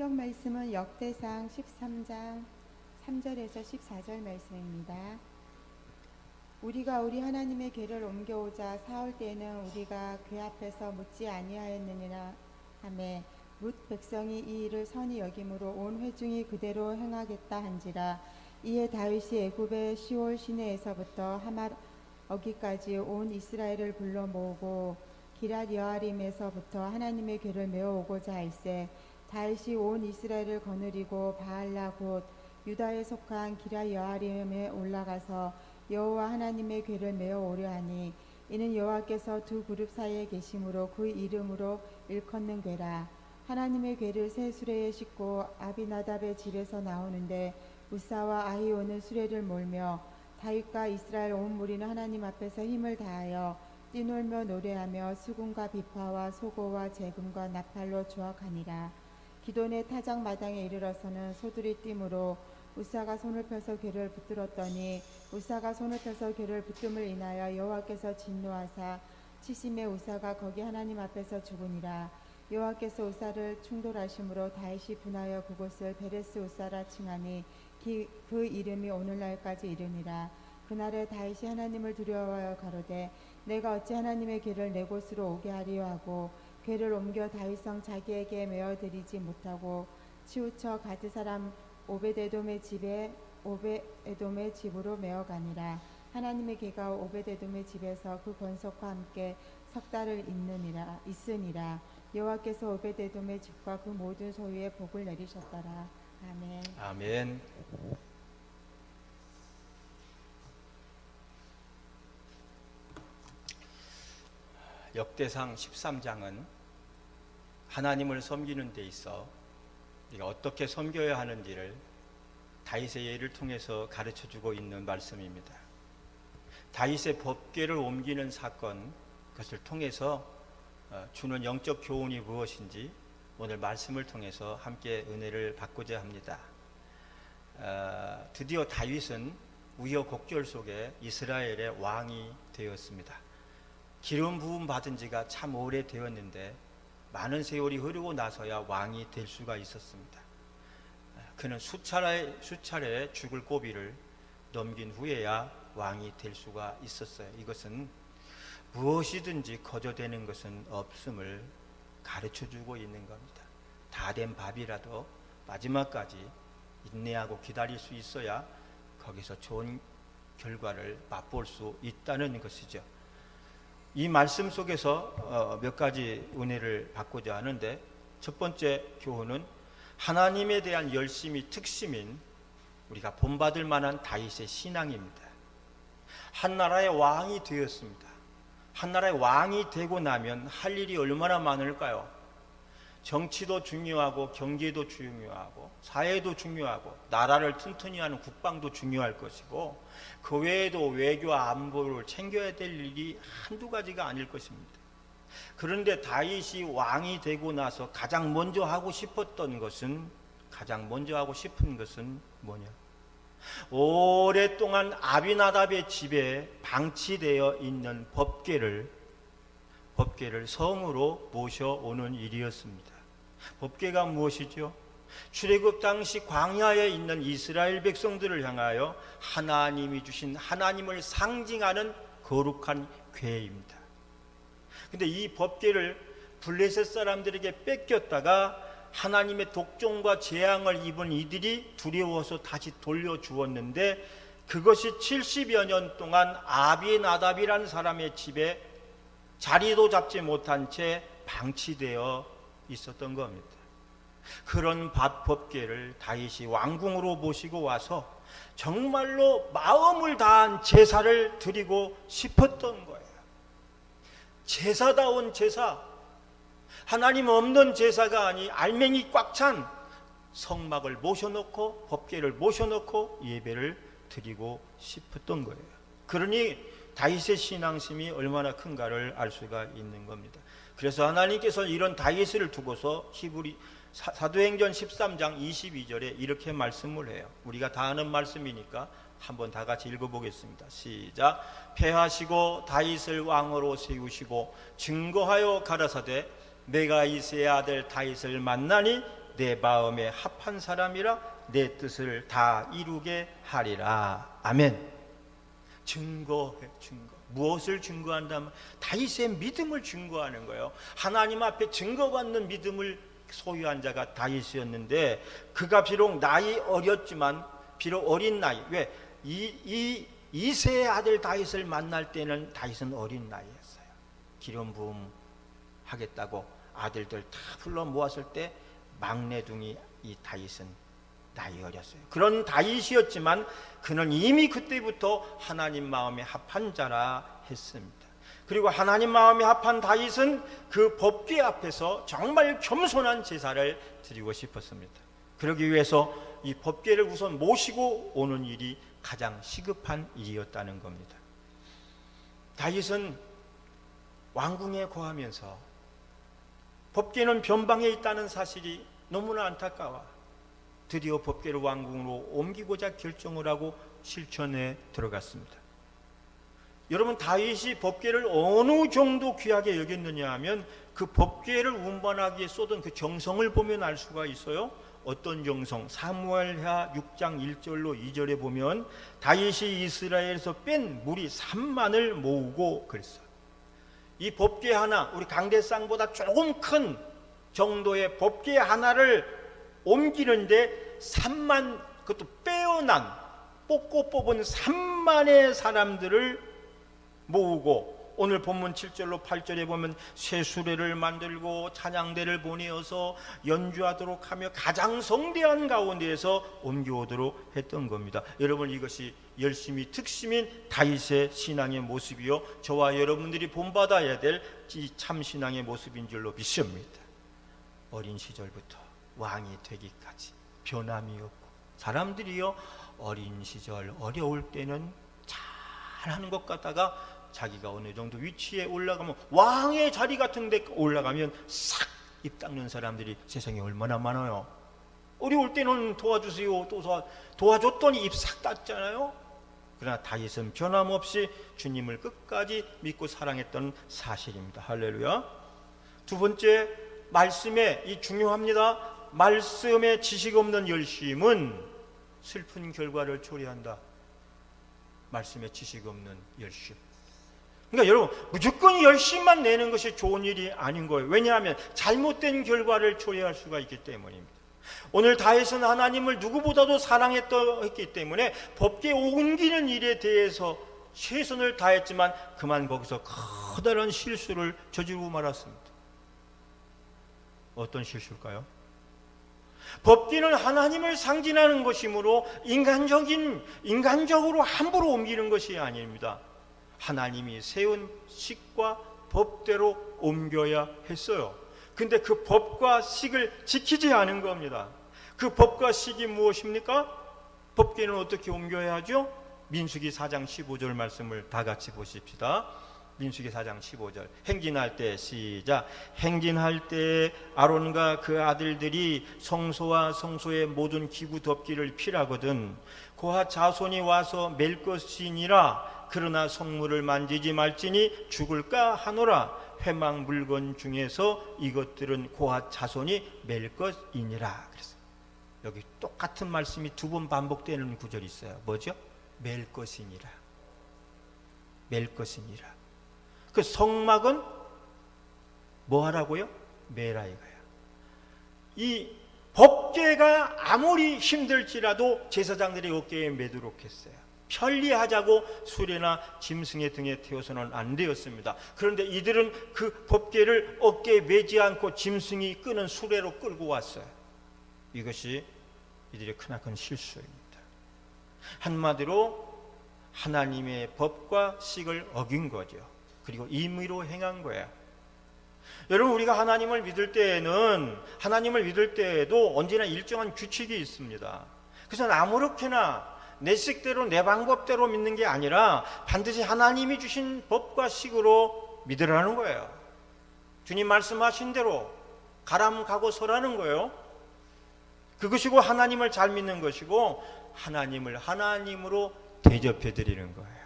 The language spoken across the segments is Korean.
성경 말씀은 역대상 13장 3절에서 14절 말씀입니다. 우리가 우리 하나님의 궤를 옮겨오자 사올 때에는 우리가 그 앞에서 묻지 아니하였느니라 하매 뭇 백성이 이 일을 선히 여김으로 온 회중이 그대로 행하겠다 한지라. 이에 다윗이 애굽의 시올 시내에서부터 하맛 어기까지 온 이스라엘을 불러 모으고 기럇 여아림에서부터 하나님의 궤를 메어오고자 할세. 다윗이 온 이스라엘을 거느리고 바알라 곧 유다에 속한 기럇 여아림에 올라가서 여호와 하나님의 궤를 메어오려 하니 이는 여호와께서 두 그룹 사이에 계심으로 그 이름으로 일컫는 궤라. 하나님의 궤를 새 수레에 싣고 아비나답의 집에서 나오는데 우사와 아히오는 수레를 몰며 다윗과 이스라엘 온 무리는 하나님 앞에서 힘을 다하여 뛰놀며 노래하며 수금과 비파와 소고와 재금과 나팔로 조악하니라. 기돈의 타작 마당에 이르러서는 소들이 뛰므로 우사가 손을 펴서 궤를 붙들었더니 우사가 손을 펴서 궤를 붙듦을 인하여 여호와께서 진노하사 치심에 우사가 거기 하나님 앞에서 죽으니라. 여호와께서 우사를 충돌하심으로 다윗이 분하여 그곳을 베레스 우사라 칭하니 그 이름이 오늘날까지 이르니라. 그날에 다윗이 하나님을 두려워하여 가로되 내가 어찌 하나님의 궤를 내 곳으로 오게 하리요 하고 궤를 옮겨 다윗성 자기에게 메어드리지 못하고 치우쳐 가드 사람 오벳에돔의 집으로 메어가니라. 하나님의 궤가 오벳에돔의 집에서 그 권속과 함께 석 달을 있으니라. 여호와께서 오벳에돔의 집과 그 모든 소유에 복을 내리셨더라. 아멘. 아멘. 역대상 13장은 하나님을 섬기는 데 있어 우리가 어떻게 섬겨야 하는지를 다윗의 예를 통해서 가르쳐주고 있는 말씀입니다. 다윗의 법궤를 옮기는 사건, 그것을 통해서 주는 영적 교훈이 무엇인지 오늘 말씀을 통해서 함께 은혜를 받고자 합니다. 드디어 다윗은 우여곡절 속에 이스라엘의 왕이 되었습니다. 기름 부음 받은 지가 참 오래되었는데 많은 세월이 흐르고 나서야 왕이 될 수가 있었습니다. 그는 수차례 죽을 고비를 넘긴 후에야 왕이 될 수가 있었어요. 이것은 무엇이든지 거저되는 것은 없음을 가르쳐주고 있는 겁니다. 다 된 밥이라도 마지막까지 인내하고 기다릴 수 있어야 거기서 좋은 결과를 맛볼 수 있다는 것이죠. 이 말씀 속에서 몇 가지 은혜를 받고자 하는데, 첫 번째 교훈은 하나님에 대한 열심이 특심인 우리가 본받을 만한 다윗의 신앙입니다. 한 나라의 왕이 되었습니다. 한 나라의 왕이 되고 나면 할 일이 얼마나 많을까요? 정치도 중요하고 경제도 중요하고 사회도 중요하고 나라를 튼튼히 하는 국방도 중요할 것이고 그 외에도 외교와 안보를 챙겨야 될 일이 한두 가지가 아닐 것입니다. 그런데 다윗이 왕이 되고 나서 가장 먼저 하고 싶은 것은 뭐냐? 오랫동안 아비나답의 집에 방치되어 있는 법궤를 성으로 모셔오는 일이었습니다. 법궤가 무엇이죠? 출애굽 당시 광야에 있는 이스라엘 백성들을 향하여 하나님이 주신 하나님을 상징하는 거룩한 궤입니다. 근데 이 법궤를 블레셋 사람들에게 뺏겼다가 하나님의 독종과 재앙을 입은 이들이 두려워서 다시 돌려주었는데, 그것이 70여 년 동안 아비나답이라는 사람의 집에 자리도 잡지 못한 채 방치되어 있었던 겁니다. 그런 법궤를 다윗이 왕궁으로 모시고 와서 정말로 마음을 다한 제사를 드리고 싶었던 거예요. 제사다운 제사, 하나님 없는 제사가 아니 알맹이 꽉 찬 성막을 모셔놓고 법궤를 모셔놓고 예배를 드리고 싶었던 거예요. 그러니 다윗의 신앙심이 얼마나 큰가를 알 수가 있는 겁니다. 그래서 하나님께서 이런 다윗을 두고서 사도행전 13장 22절에 이렇게 말씀을 해요. 우리가 다 아는 말씀이니까 한번 다 같이 읽어보겠습니다. 시작. 패하시고 다윗을 왕으로 세우시고 증거하여 가라사대 내가 이새의 아들 다윗을 만나니 내 마음에 합한 사람이라 내 뜻을 다 이루게 하리라. 아멘. 증거해, 증거. 무엇을 증거한다면 다윗의 믿음을 증거하는 거예요. 하나님 앞에 증거받는 믿음을 소유한 자가 다윗이었는데, 그가 비록 나이 어렸지만, 비록 어린 나이, 왜? 이세의 아들 다윗을 만날 때는 다윗은 어린 나이였어요. 기름 부음 하겠다고 아들들 다 불러 모았을 때 막내둥이 이 다윗은 나이 어렸어요. 그런 다윗이었지만 그는 이미 그때부터 하나님 마음에 합한 자라 했습니다. 그리고 하나님 마음에 합한 다윗은 그 법궤 앞에서 정말 겸손한 제사를 드리고 싶었습니다. 그러기 위해서 이 법궤를 우선 모시고 오는 일이 가장 시급한 일이었다는 겁니다. 다윗은 왕궁에 거하면서 법궤는 변방에 있다는 사실이 너무나 안타까워 드디어 법궤를 왕궁으로 옮기고자 결정을 하고 실천에 들어갔습니다. 여러분, 다윗이 법궤를 어느 정도 귀하게 여겼느냐 하면 그 법궤를 운반하기에 쏟은 그 정성을 보면 알 수가 있어요. 어떤 정성? 사무엘하 6장 1절로 2절에 보면 다윗이 이스라엘에서 뺀 무리 3만을 모으고 그랬어요. 이 법궤 하나, 우리 강대상보다 조금 큰 정도의 법궤 하나를 옮기는데 3만, 그것도 빼어난 뽑고 뽑은 3만의 사람들을 모으고, 오늘 본문 7절로 8절에 보면 새 수레를 만들고 찬양대를 보내어서 연주하도록 하며 가장 성대한 가운데에서 옮겨오도록 했던 겁니다. 여러분, 이것이 열심히 특심인 다윗의 신앙의 모습이요, 저와 여러분들이 본받아야 될 이 참신앙의 모습인 줄로 믿습니다. 어린 시절부터 왕이 되기까지 변함이 없고, 사람들이요 어린 시절 어려울 때는 잘하는 것 같다가 자기가 어느 정도 위치에 올라가면, 왕의 자리 같은 데 올라가면 싹 입 닦는 사람들이 세상에 얼마나 많아요. 어려울 때는 도와주세요, 또 도와줬더니 입 싹 닦잖아요. 그러나 다윗은 변함없이 주님을 끝까지 믿고 사랑했던 사실입니다. 할렐루야. 두 번째, 말씀에, 이 중요합니다. 말씀에 지식 없는 열심은 슬픈 결과를 초래한다. 말씀에 지식 없는 열심. 그러니까 여러분, 무조건 열심만 내는 것이 좋은 일이 아닌 거예요. 왜냐하면 잘못된 결과를 초래할 수가 있기 때문입니다. 오늘 다윗은 하나님을 누구보다도 사랑했기 때문에 법궤 옮기는 일에 대해서 최선을 다했지만 그만 거기서 커다란 실수를 저지르고 말았습니다. 어떤 실수일까요? 법궤는 하나님을 상징하는 것이므로 인간적으로 함부로 옮기는 것이 아닙니다. 하나님이 세운 식과 법대로 옮겨야 했어요. 근데 그 법과 식을 지키지 않은 겁니다. 그 법과 식이 무엇입니까? 법궤는 어떻게 옮겨야 하죠? 민수기 4장 15절 말씀을 다 같이 보십시다. 민수기 4장 15절. 행진할 때, 시작. 행진할 때 아론과 그 아들들이 성소와 성소의 모든 기구 덮기를 필하거든 고핫 자손이 와서 맬 것이니라. 그러나 성물을 만지지 말지니 죽을까 하노라. 회막 물건 중에서 이것들은 고핫 자손이 맬 것이니라. 그래서 여기 똑같은 말씀이 두 번 반복되는 구절이 있어요. 뭐죠? 맬 것이니라. 맬 것이니라. 그 성막은 뭐 하라고요? 매라 이거야. 이 법궤가 아무리 힘들지라도 제사장들이 어깨에 매도록 했어요. 편리하자고 수레나 짐승의 등에 태워서는 안 되었습니다. 그런데 이들은 그 법궤를 어깨에 매지 않고 짐승이 끄는 수레로 끌고 왔어요. 이것이 이들의 크나큰 실수입니다. 한마디로 하나님의 법과 식을 어긴 거죠. 그리고 임의로 행한 거예요. 여러분, 우리가 하나님을 믿을 때에도 언제나 일정한 규칙이 있습니다. 그래서 아무렇게나 내 식대로 내 방법대로 믿는 게 아니라 반드시 하나님이 주신 법과 식으로 믿으라는 거예요. 주님 말씀하신 대로 가람 가고 서라는 거예요. 그것이고 하나님을 잘 믿는 것이고 하나님을 하나님으로 대접해 드리는 거예요.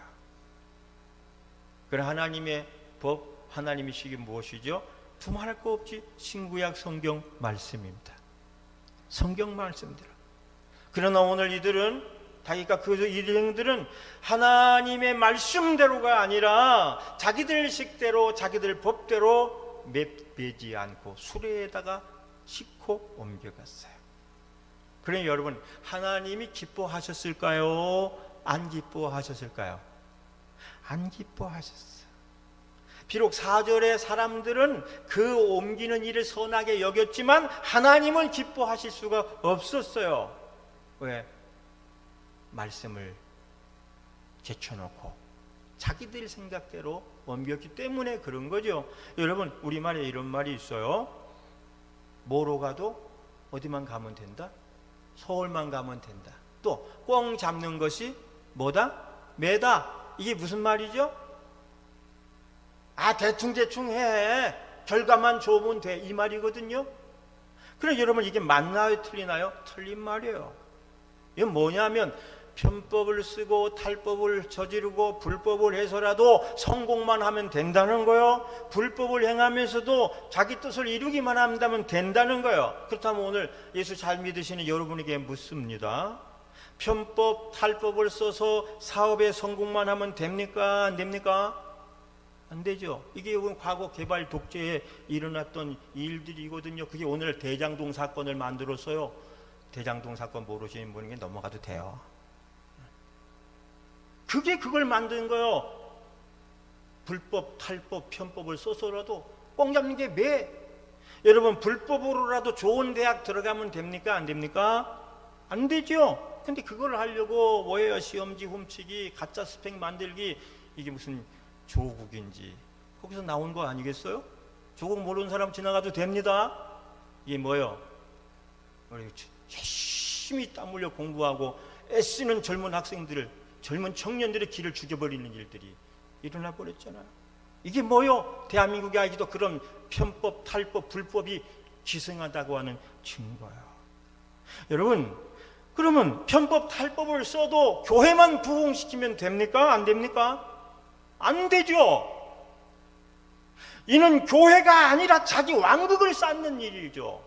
그럼 하나님의 법, 하나님의 식이 무엇이죠? 두말할 거 없지 신구약 성경 말씀입니다. 성경 말씀대로. 그러나 오늘 이들은 자기가 그 일행들은 하나님의 말씀대로가 아니라 자기들 식대로 자기들 법대로 매지 않고 수레에다가 싣고 옮겨갔어요. 그러니 여러분, 하나님이 기뻐하셨을까요? 안 기뻐하셨을까요? 안 기뻐하셨어요. 비록 4절의 사람들은 그 옮기는 일을 선하게 여겼지만 하나님은 기뻐하실 수가 없었어요. 왜? 말씀을 제쳐놓고 자기들 생각대로 옮겼기 때문에 그런 거죠. 여러분, 우리말에 이런 말이 있어요. 뭐로 가도 어디만 가면 된다? 서울만 가면 된다. 또 꽁 잡는 것이 뭐다? 매다. 이게 무슨 말이죠? 대충 해. 결과만 좋으면 돼. 이 말이거든요. 그래, 여러분, 이게 맞나요? 틀리나요? 틀린 말이에요. 이건 뭐냐면 편법을 쓰고 탈법을 저지르고 불법을 해서라도 성공만 하면 된다는 거예요. 불법을 행하면서도 자기 뜻을 이루기만 한다면 된다는 거예요. 그렇다면 오늘 예수 잘 믿으시는 여러분에게 묻습니다. 편법, 탈법을 써서 사업에 성공만 하면 됩니까? 안 됩니까? 안 되죠. 이게 과거 개발 독재에 일어났던 일들이거든요. 그게 오늘 대장동 사건을 만들었어요. 대장동 사건 모르시는 분에게 넘어가도 돼요. 그게 그걸 만든 거예요. 불법, 탈법, 편법을 써서라도 꽁 잡는 게 매. 여러분, 불법으로라도 좋은 대학 들어가면 됩니까? 안 됩니까? 안 되죠. 근데 그걸 하려고 뭐예요? 시험지 훔치기, 가짜 스펙 만들기, 이게 무슨 조국인지 거기서 나온 거 아니겠어요? 조국 모르는 사람 지나가도 됩니다. 이게 뭐예요? 열심히 땀 흘려 공부하고 애쓰는 젊은 학생들을, 젊은 청년들의 길을 죽여버리는 일들이 일어나 버렸잖아요. 이게 뭐요? 대한민국이 아직도 그런 편법, 탈법, 불법이 기승하다고 하는 증거예요. 여러분, 그러면 편법, 탈법을 써도 교회만 부흥시키면 됩니까? 안 됩니까? 안 되죠. 이는 교회가 아니라 자기 왕국을 쌓는 일이죠.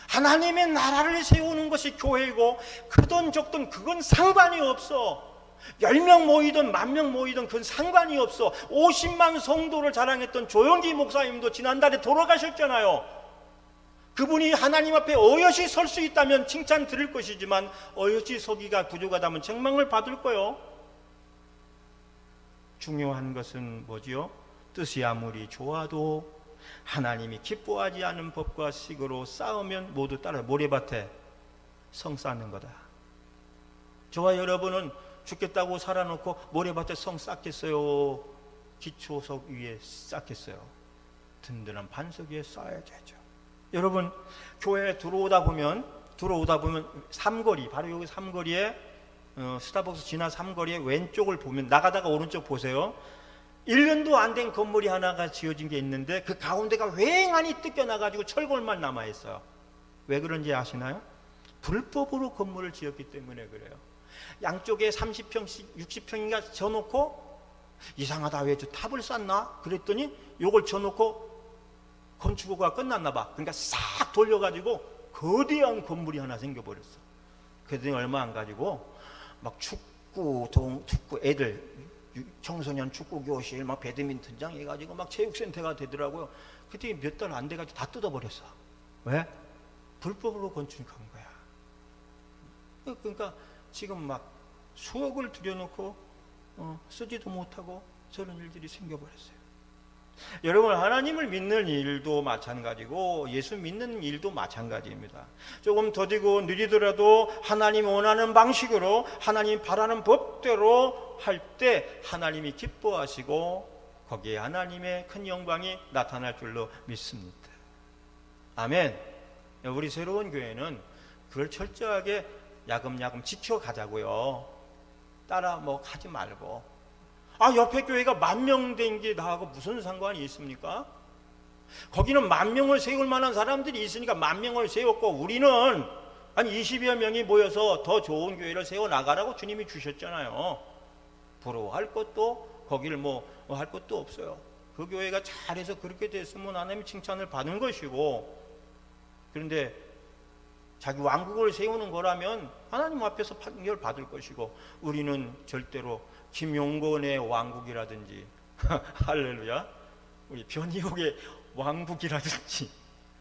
하나님의 나라를 세우는 것이 교회이고, 크든 적든 그건 상관이 없어. 10명 모이든 10,000명 모이든 그건 상관이 없어. 50만 성도를 자랑했던 조영기 목사님도 지난달에 돌아가셨잖아요. 그분이 하나님 앞에 어여시 설 수 있다면 칭찬 드릴 것이지만 어여시 서기가 부족하다면 책망을 받을 거요. 중요한 것은 뭐지요? 뜻이 아무리 좋아도 하나님이 기뻐하지 않은 법과 식으로 싸우면 모두 따라 모래밭에 성 쌓는 거다. 저와 여러분은 죽겠다고 살아놓고 모래밭에 성 쌓겠어요? 기초석 위에 쌓겠어요? 든든한 반석 위에 쌓아야 되죠. 여러분, 교회에 들어오다 보면 삼거리, 바로 여기 삼거리에 스타벅스 지나 삼거리에 왼쪽을 보면, 나가다가 오른쪽 보세요. 1년도 안 된 건물이 하나가 지어진 게 있는데 그 가운데가 휑하니 뜯겨나가지고 철골만 남아있어요. 왜 그런지 아시나요? 불법으로 건물을 지었기 때문에 그래요. 양쪽에 30평씩 60평인가 져놓고, 이상하다, 왜 저 탑을 쌓나? 그랬더니 요걸 져놓고 건축허가 끝났나 봐. 그러니까 싹 돌려가지고 거대한 건물이 하나 생겨버렸어. 그랬더니 얼마 안 가지고 막 축구 애들 청소년 축구 교실, 막 배드민턴장 해가지고 막 체육센터가 되더라고요. 그때 몇 달 안 돼가지고 다 뜯어버렸어. 왜? 불법으로 건축한 거야. 그러니까 지금 막 수억을 들여놓고 쓰지도 못하고 저런 일들이 생겨버렸어요. 여러분, 하나님을 믿는 일도 마찬가지고 예수 믿는 일도 마찬가지입니다. 조금 더디고 느리더라도 하나님 원하는 방식으로, 하나님 바라는 법대로 할 때 하나님이 기뻐하시고 거기에 하나님의 큰 영광이 나타날 줄로 믿습니다. 아멘. 우리 새로운 교회는 그걸 철저하게 야금야금 지켜가자고요. 따라 가지 말고. 옆에 교회가 10,000명 된 게 나하고 무슨 상관이 있습니까? 거기는 10,000명을 세울 만한 사람들이 있으니까 10,000명을 세웠고, 우리는 한 20여 명이 모여서 더 좋은 교회를 세워나가라고 주님이 주셨잖아요. 부러워할 것도, 거기를 할 것도 없어요. 그 교회가 잘해서 그렇게 됐으면 하나님의 칭찬을 받는 것이고, 그런데 자기 왕국을 세우는 거라면 하나님 앞에서 판결 받을 것이고, 우리는 절대로 김용건의 왕국이라든지 할렐루야, 우리 변희옥의 왕국이라든지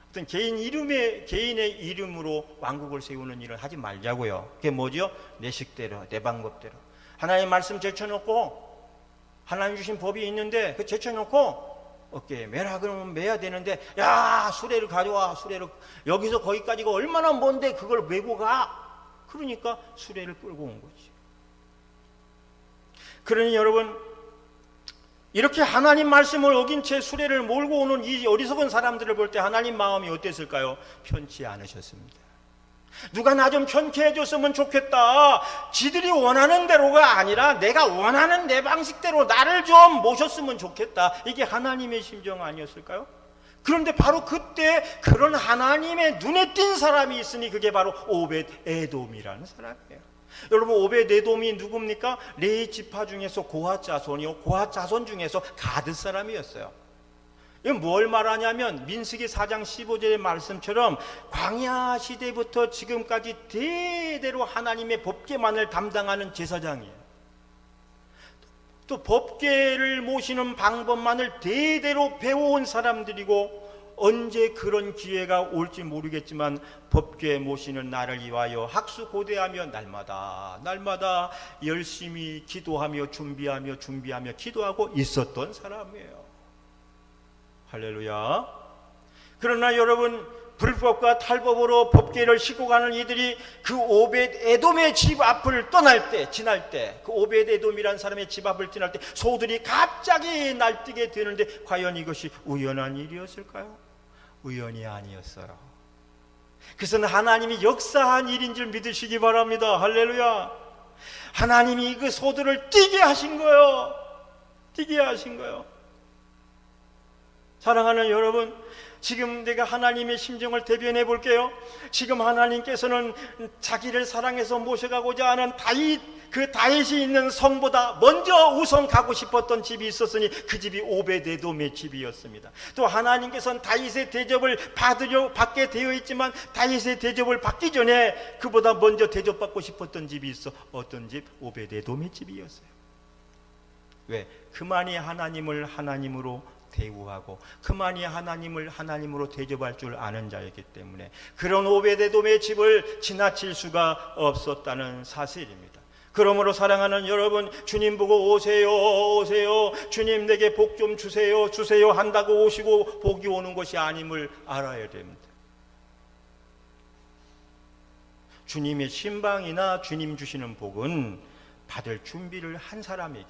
어떤 개인의 이름으로 왕국을 세우는 일을 하지 말자고요. 그게 뭐죠? 내 식대로, 내 방법대로. 하나님 말씀 제쳐놓고, 하나님 주신 법이 있는데 그 제쳐놓고 어깨에 매라 그러면 매야 되는데, 야, 수레를 가져와. 수레를 여기서 거기까지가 얼마나 먼데 그걸 메고 가. 그러니까 수레를 끌고 온 거지. 그러니 여러분, 이렇게 하나님 말씀을 어긴 채 수레를 몰고 오는 이 어리석은 사람들을 볼 때 하나님 마음이 어땠을까요? 편치 않으셨습니다. 누가 나 좀 편케 해줬으면 좋겠다. 지들이 원하는 대로가 아니라 내가 원하는 내 방식대로 나를 좀 모셨으면 좋겠다. 이게 하나님의 심정 아니었을까요? 그런데 바로 그때 그런 하나님의 눈에 띈 사람이 있으니 그게 바로 오벳 에돔이라는 사람이에요. 여러분, 오벳 에돔이 누굽니까? 레위 지파 중에서 고핫 자손이요, 고핫 자손 중에서 가드 사람이었어요. 이건 뭘 말하냐면 민수기 4장 15절의 말씀처럼 광야 시대부터 지금까지 대대로 하나님의 법궤만을 담당하는 제사장이에요. 또 법궤를 모시는 방법만을 대대로 배워온 사람들이고, 언제 그런 기회가 올지 모르겠지만 법궤 모시는 날을 위하여 학수고대하며 날마다 열심히 기도하며 준비하며 기도하고 있었던 사람이에요. 할렐루야. 그러나 여러분, 불법과 탈법으로 법궤를 싣고 가는 이들이 그 오벳 에돔의 집 앞을 지날 때, 그 오벳 에돔이라는 사람의 집 앞을 지날 때 소들이 갑자기 날뛰게 되는데, 과연 이것이 우연한 일이었을까요? 우연이 아니었어요. 그것은 하나님이 역사한 일인 줄 믿으시기 바랍니다. 할렐루야. 하나님이 그 소들을 뛰게 하신 거예요. 사랑하는 여러분, 지금 내가 하나님의 심정을 대변해 볼게요. 지금 하나님께서는 자기를 사랑해서 모셔가고자 하는 다윗이 있는 성보다 먼저 우선 가고 싶었던 집이 있었으니 그 집이 오벳 에돔의 집이었습니다. 또 하나님께서는 다윗의 대접을 받게 되어 있지만 다윗의 대접을 받기 전에 그보다 먼저 대접받고 싶었던 집이 있어. 어떤 집? 오벳 에돔의 집이었어요. 왜? 그만이 하나님을 하나님으로 대우하고 그만이 하나님을 하나님으로 대접할 줄 아는 자였기 때문에 그런 오벳 에돔의 집을 지나칠 수가 없었다는 사실입니다. 그러므로 사랑하는 여러분, 주님 보고 오세요 주님 내게 복 좀 주세요 한다고 오시고 복이 오는 것이 아님을 알아야 됩니다. 주님의 신방이나 주님 주시는 복은 받을 준비를 한 사람에게,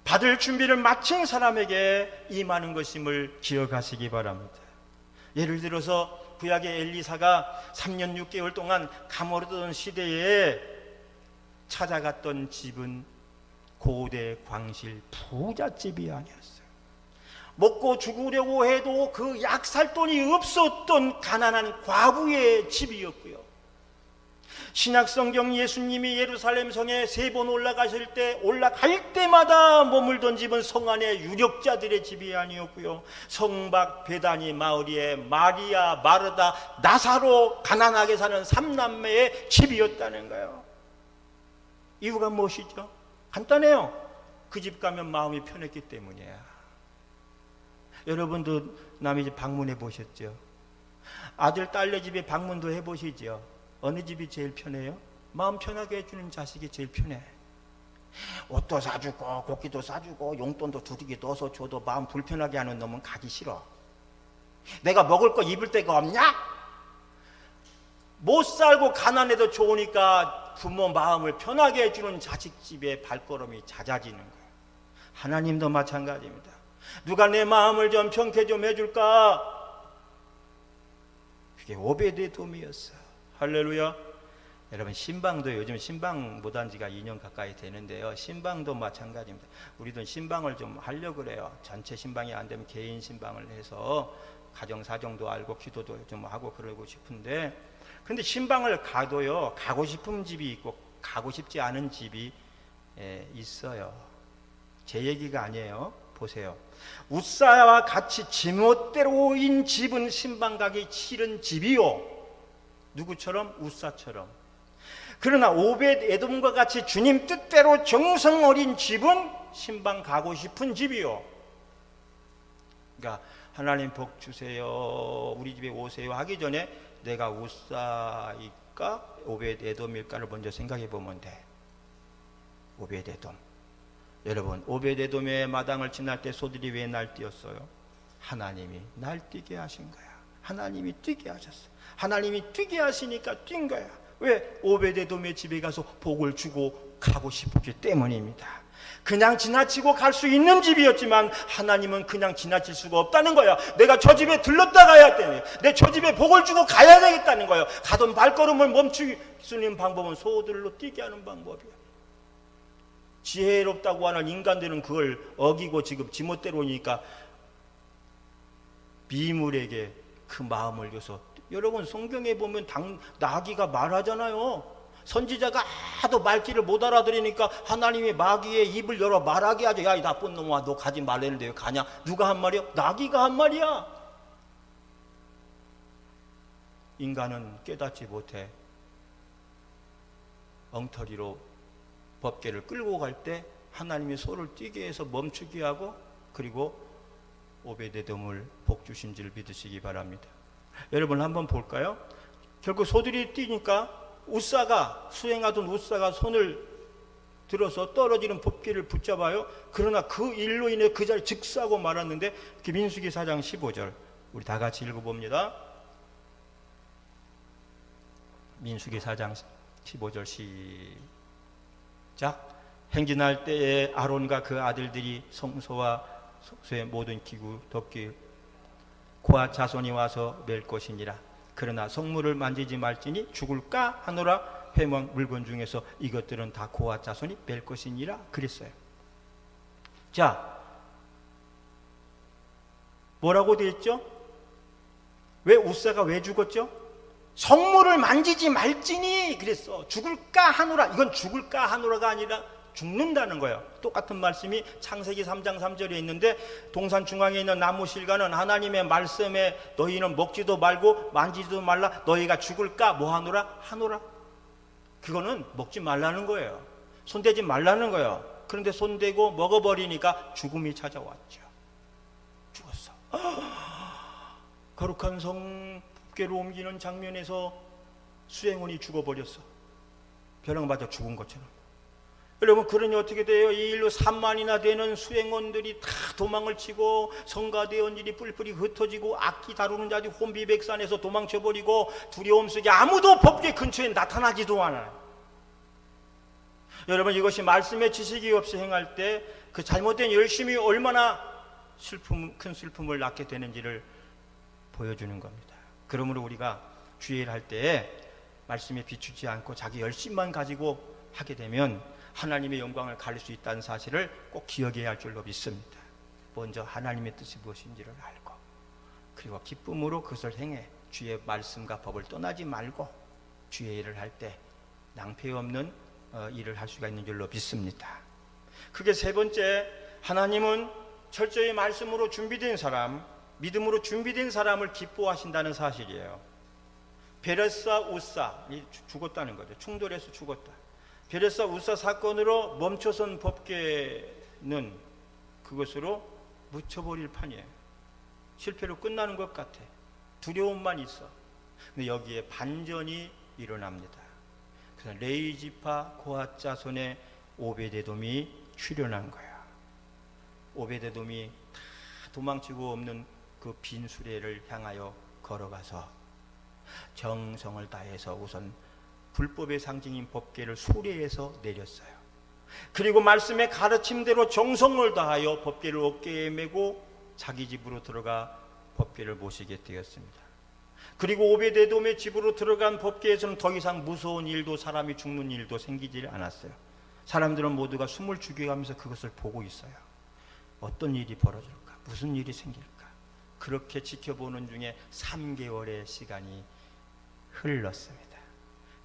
받을 준비를 마친 사람에게 임하는 것임을 기억하시기 바랍니다. 예를 들어서 구약의 엘리사가 3년 6개월 동안 가물었던 시대에 찾아갔던 집은 고대 광실 부잣집이 아니었어요. 먹고 죽으려고 해도 그 약 살 돈이 없었던 가난한 과부의 집이었고요. 신약성경 예수님이 예루살렘 성에 3번 올라갈 때마다 머물던 집은 성 안의 유력자들의 집이 아니었고요. 성 밖 베다니 마을에 마리아, 마르다, 나사로 가난하게 사는 3남매의 집이었다는 거예요. 이유가 무엇이죠? 간단해요. 그 집 가면 마음이 편했기 때문이에요. 여러분도 남의 집 방문해 보셨죠? 아들, 딸네 집에 방문도 해보시죠? 어느 집이 제일 편해요? 마음 편하게 해주는 자식이 제일 편해. 옷도 사주고 고기도 사주고 용돈도 두둑이 넣어서 줘도 마음 불편하게 하는 놈은 가기 싫어. 내가 먹을 거 입을 데가 없냐? 못 살고 가난해도 좋으니까 부모 마음을 편하게 해주는 자식 집에 발걸음이 잦아지는 거예요. 하나님도 마찬가지입니다. 누가 내 마음을 좀 편케 좀 해줄까? 그게 오벳 에돔이었어요. 할렐루야. 여러분, 신방도 요즘 신방 못한 지가 2년 가까이 되는데요, 신방도 마찬가지입니다. 우리도 신방을 좀 하려고 그래요. 전체 신방이 안 되면 개인 신방을 해서 가정 사정도 알고 기도도 좀 하고 그러고 싶은데, 근데 신방을 가도요, 가고 싶은 집이 있고 가고 싶지 않은 집이 있어요. 제 얘기가 아니에요. 보세요. 웃사와 같이 지멋대로인 집은 신방 가기 싫은 집이요, 누구처럼? 우사처럼. 그러나 오벳 에돔과 같이 주님 뜻대로 정성 어린 집은 신방 가고 싶은 집이요. 그러니까 하나님 복 주세요, 우리 집에 오세요 하기 전에 내가 우사일까 오벳 에돔일까를 먼저 생각해 보면 돼. 오벳 에돔. 여러분, 오벳 에돔의 마당을 지날 때 소들이 왜 날뛰었어요? 하나님이 날뛰게 하신 거야. 하나님이 뛰게 하셨어. 하나님이 뛰게 하시니까 뛴 거야. 왜? 오벳 에돔의 집에 가서 복을 주고 가고 싶기 때문입니다. 그냥 지나치고 갈 수 있는 집이었지만 하나님은 그냥 지나칠 수가 없다는 거야. 내가 저 집에 들렀다 가야 되네. 내 저 집에 복을 주고 가야 되겠다는 거예요. 가던 발걸음을 멈출 수 있는 방법은 소들로 뛰게 하는 방법이야. 지혜롭다고 하는 인간들은 그걸 어기고 지금 지멋대로니까 미물에게 그 마음을 줘서. 여러분, 성경에 보면 나귀가 말하잖아요. 선지자가 하도 말귀를 못 알아들으니까 하나님이 마귀의 입을 열어 말하게 하죠. 야, 이 나쁜 놈아, 너 가지 말랬는데 왜 가냐? 누가 한 말이야? 나귀가 한 말이야. 인간은 깨닫지 못해 엉터리로 법궤를 끌고 갈 때 하나님이 소를 뛰게 해서 멈추게 하고, 그리고 오벳에돔을 복 주신지를 믿으시기 바랍니다. 여러분, 한번 볼까요? 결국 소들이 뛰니까 수행하던 우사가 손을 들어서 떨어지는 법궤를 붙잡아요. 그러나 그 일로 인해 그 자리 즉사하고 말았는데, 민수기 4장 15절 우리 다 같이 읽어봅니다. 민수기 4장 15절 시작. 행진할 때에 아론과 그 아들들이 성소와 성소의 모든 기구 덮기 그와 자손이 와서 맬 것이니라. 그러나 성물을 만지지 말지니 죽을까 하노라. 회막 물건 중에서 이것들은 다 고아 자손이 뺄 것이니라 그랬어요. 자, 뭐라고 되어 있죠? 왜 우사가 왜 죽었죠? 성물을 만지지 말지니 그랬어. 죽을까 하노라. 이건 죽을까 하노라가 아니라 죽는다는 거예요. 똑같은 말씀이 창세기 3장 3절에 있는데, 동산 중앙에 있는 나무 실과는 하나님의 말씀에 너희는 먹지도 말고 만지지도 말라. 너희가 죽을까 뭐 하노라? 하노라. 그거는 먹지 말라는 거예요. 손대지 말라는 거예요. 그런데 손대고 먹어버리니까 죽음이 찾아왔죠. 죽었어. 거룩한 성궤로 옮기는 장면에서 수행원이 죽어버렸어. 벼랑맞아 죽은 것처럼. 여러분, 그러니 어떻게 돼요? 이 일로 3만이나 되는 수행원들이 다 도망을 치고 성가대원 일이 뿔뿔이 흩어지고 악기 다루는 자들이 혼비백산에서 도망쳐버리고 두려움 속에 아무도 법궤 근처에 나타나지도 않아요. 여러분, 이것이 말씀의 지식이 없이 행할 때 그 잘못된 열심이 얼마나 큰 슬픔을 낳게 되는지를 보여주는 겁니다. 그러므로 우리가 주의를 할 때에 말씀에 비추지 않고 자기 열심만 가지고 하게 되면 하나님의 영광을 가릴 수 있다는 사실을 꼭 기억해야 할 줄로 믿습니다. 먼저 하나님의 뜻이 무엇인지를 알고, 그리고 기쁨으로 그것을 행해 주의 말씀과 법을 떠나지 말고 주의 일을 할 때 낭패 없는 일을 할 수가 있는 줄로 믿습니다. 그게 세 번째, 하나님은 철저히 말씀으로 준비된 사람, 믿음으로 준비된 사람을 기뻐하신다는 사실이에요. 베레스와 우사이 죽었다는 거죠. 충돌해서 죽었다. 베레스와 우사 사건으로 멈춰선 법궤는 그것으로 묻혀버릴 판이에요. 실패로 끝나는 것 같아. 두려움만 있어. 근데 여기에 반전이 일어납니다. 그래서 레이지파 고핫 자손의 오벳에돔이 출현한 거야. 오벳에돔이 다 도망치고 없는 그 빈 수레를 향하여 걸어가서 정성을 다해서 우선 불법의 상징인 법궤를 수레에서 내렸어요. 그리고 말씀의 가르침대로 정성을 다하여 법궤를 어깨에 메고 자기 집으로 들어가 법궤를 모시게 되었습니다. 그리고 오벳에돔의 집으로 들어간 법궤에서는 더 이상 무서운 일도 사람이 죽는 일도 생기지 않았어요. 사람들은 모두가 숨을 죽여가면서 그것을 보고 있어요. 어떤 일이 벌어질까? 무슨 일이 생길까? 그렇게 지켜보는 중에 3개월의 시간이 흘렀습니다.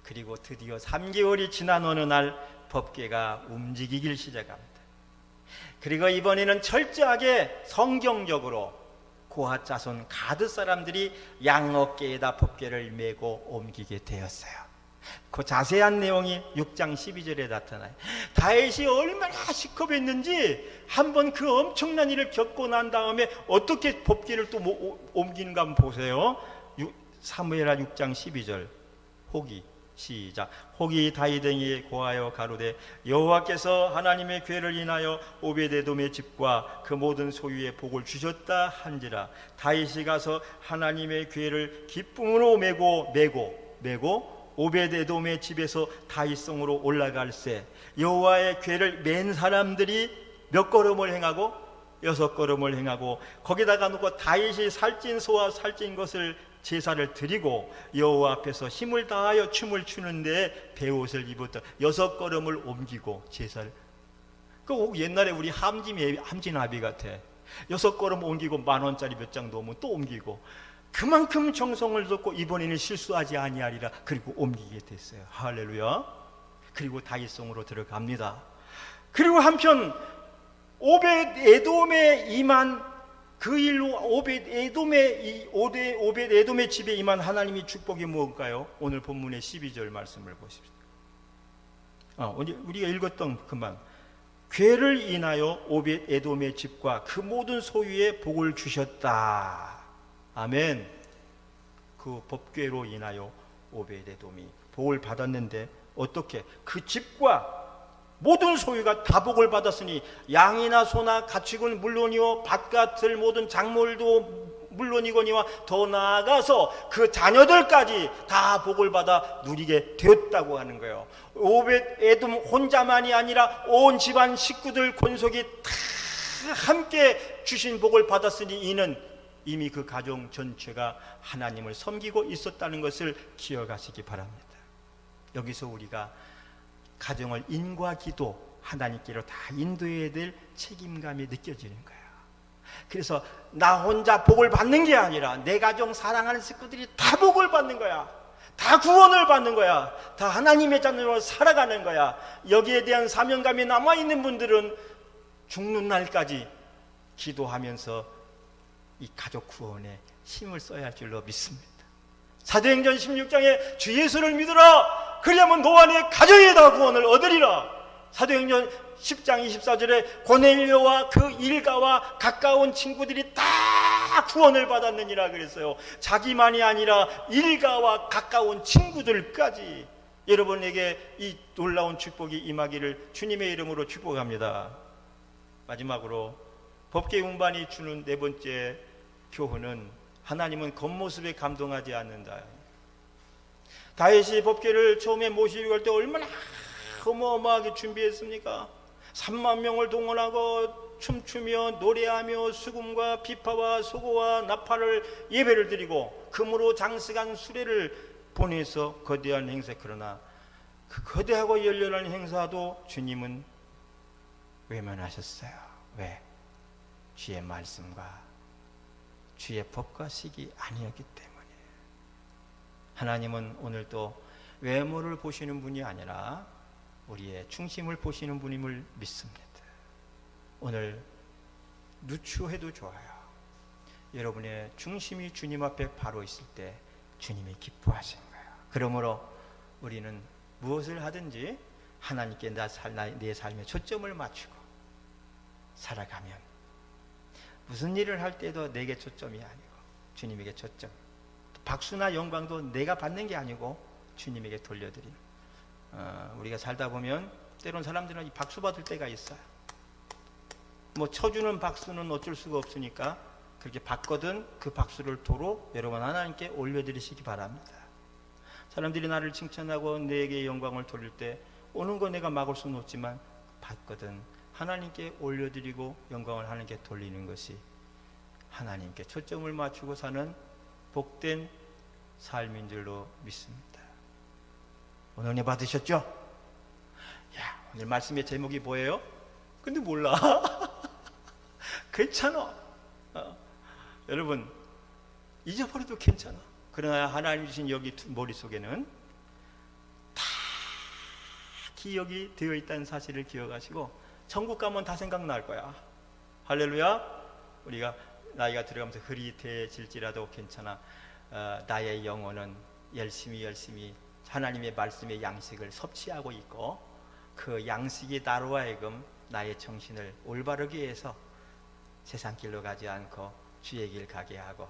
그리고 드디어 3개월이 지난 어느 날 법궤가 움직이길 시작합니다. 그리고 이번에는 철저하게 성경적으로 고핫 자손 가드 사람들이 양 어깨에다 법궤를 메고 옮기게 되었어요. 그 자세한 내용이 6장 12절에 나타나요. 다윗이 얼마나 시컵했는지 한번 그 엄청난 일을 겪고 난 다음에 어떻게 법궤를 또 옮기는가 한번 보세요. 사무엘하 6장 12절 호기 시작. 호기 다윗에게 고하여 가로되 여호와께서 하나님의 궤를 인하여 오베데돔의 집과 그 모든 소유의 복을 주셨다 한지라. 다윗이 가서 하나님의 궤를 기쁨으로 메고 오베데돔의 집에서 다윗성으로 올라갈새 여호와의 궤를 맨 사람들이 몇 걸음을 행하고 6걸음을 행하고 거기다가 놓고 다윗이 살찐 소와 살찐 것을 제사를 드리고 여호와 앞에서 힘을 다하여 춤을 추는데 베옷을 입었다. 6걸음을 옮기고 제사를. 그 옛날에 우리 함진아비 같아. 6걸음 옮기고 10,000원짜리 몇 장 넣으면 또 옮기고 그만큼 정성을 쏟고 이번에는 실수하지 아니하리라. 그리고 옮기게 됐어요. 할렐루야. 그리고 다윗성으로 들어갑니다. 그리고 한편 오벳에돔에 임한 그 일로 오벳에돔의 집에 임한 하나님이 축복이 무엇일까요? 오늘 본문의 12절 말씀을 보십시오. 우리가 읽었던 그만 궤를 인하여 오벳에돔의 집과 그 모든 소유의 복을 주셨다. 아멘. 그 법궤로 인하여 오벳에돔이 복을 받았는데 어떻게? 그 집과 모든 소유가 다 복을 받았으니 양이나 소나 가축은 물론이요 밭같을 모든 작물도 물론이거니와 더 나아가서 그 자녀들까지 다 복을 받아 누리게 되었다고 하는 거예요. 오벳에돔 혼자만이 아니라 온 집안 식구들 권속이 다 함께 주신 복을 받았으니 이는 이미 그 가정 전체가 하나님을 섬기고 있었다는 것을 기억하시기 바랍니다. 여기서 우리가 가정을 인과기도 하나님께로 다 인도해야 될 책임감이 느껴지는 거예요. 그래서 나 혼자 복을 받는 게 아니라 내 가정 사랑하는 식구들이 다 복을 받는 거야. 다 구원을 받는 거야. 다 하나님의 자녀로 살아가는 거야. 여기에 대한 사명감이 남아있는 분들은 죽는 날까지 기도하면서 이 가족 구원에 힘을 써야 할 줄로 믿습니다. 사도행전 16장에 주 예수를 믿으라. 그리하면 너와 네 가정이 다 구원을 얻으리라. 사도행전 10장 24절에 고넬료와 그 일가와 가까운 친구들이 다 구원을 받았느니라 그랬어요. 자기만이 아니라 일가와 가까운 친구들까지 여러분에게 이 놀라운 축복이 임하기를 주님의 이름으로 축복합니다. 마지막으로 법궤 운반이 주는 네 번째 교훈은 하나님은 겉모습에 감동하지 않는다. 다윗이 법궤를 처음에 모시고 갈 때 얼마나 어마어마하게 준비했습니까? 3만 명을 동원하고 춤추며 노래하며 수금과 비파와 소고와 나팔을 예배를 드리고 금으로 장식한 수레를 보내서 거대한 행사. 그러나 그 거대하고 열렬한 행사도 주님은 외면하셨어요. 왜? 주의 말씀과 주의 법과 식이 아니었기 때문에. 하나님은 오늘 또 외모를 보시는 분이 아니라 우리의 중심을 보시는 분임을 믿습니다. 오늘 누추해도 좋아요. 여러분의 중심이 주님 앞에 바로 있을 때 주님이 기뻐하시는 거예요. 그러므로 우리는 무엇을 하든지 하나님께 내 삶에 초점을 맞추고 살아가면 무슨 일을 할 때도 내게 초점이 아니고 주님에게 초점. 박수나 영광도 내가 받는 게 아니고 주님에게 돌려드리는. 우리가 살다 보면 때론 사람들은 박수 받을 때가 있어요. 뭐 쳐주는 박수는 어쩔 수가 없으니까 그렇게 받거든 그 박수를 도로 여러분 하나님께 올려드리시기 바랍니다. 사람들이 나를 칭찬하고 내게 영광을 돌릴 때 오는 거 내가 막을 수는 없지만 받거든 하나님께 올려드리고 영광을 하나님께 돌리는 것이 하나님께 초점을 맞추고 사는 복된 삶인 줄로 믿습니다. 오늘 은혜 받으셨죠? 야, 오늘 말씀의 제목이 뭐예요? 근데 몰라. 괜찮아. 여러분 잊어버려도 괜찮아. 그러나 하나님 주신 여기 머릿속에는 다 기억이 되어 있다는 사실을 기억하시고 천국 가면 다 생각날 거야. 할렐루야. 우리가 나이가 들어가면서 흐릿해질지라도 괜찮아. 나의 영혼은 열심히 하나님의 말씀의 양식을 섭취하고 있고, 그 양식이 나로 하여금 나의 정신을 올바르게 해서 세상 길로 가지 않고 주의 길 가게 하고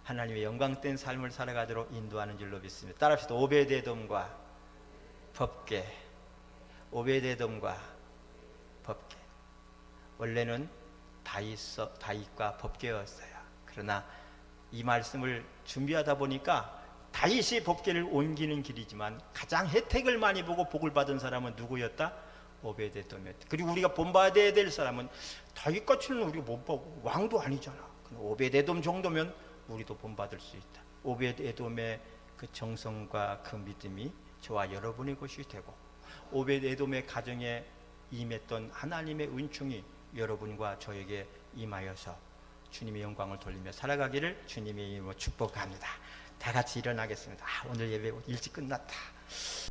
하나님의 영광된 삶을 살아가도록 인도하는 줄로 믿습니다. 따라합시다. 오베데돔과 법궤. 오베데돔과 법궤. 원래는 다윗과 법궤였어요. 그러나 이 말씀을 준비하다 보니까 다윗이 법궤를 옮기는 길이지만 가장 혜택을 많이 보고 복을 받은 사람은 누구였다? 오베데돔이었다. 그리고 우리가 본받아야 될 사람은 다윗같이는 우리가 못 보고 왕도 아니잖아. 오베데돔 정도면 우리도 본받을 수 있다. 오베데돔의 그 정성과 그 믿음이 저와 여러분의 것이 되고, 오베데돔의 가정에 임했던 하나님의 은총이 여러분과 저에게 임하여서 주님의 영광을 돌리며 살아가기를 주님의 이름으로 축복합니다. 다 같이 일어나겠습니다. 오늘 예배 일찍 끝났다.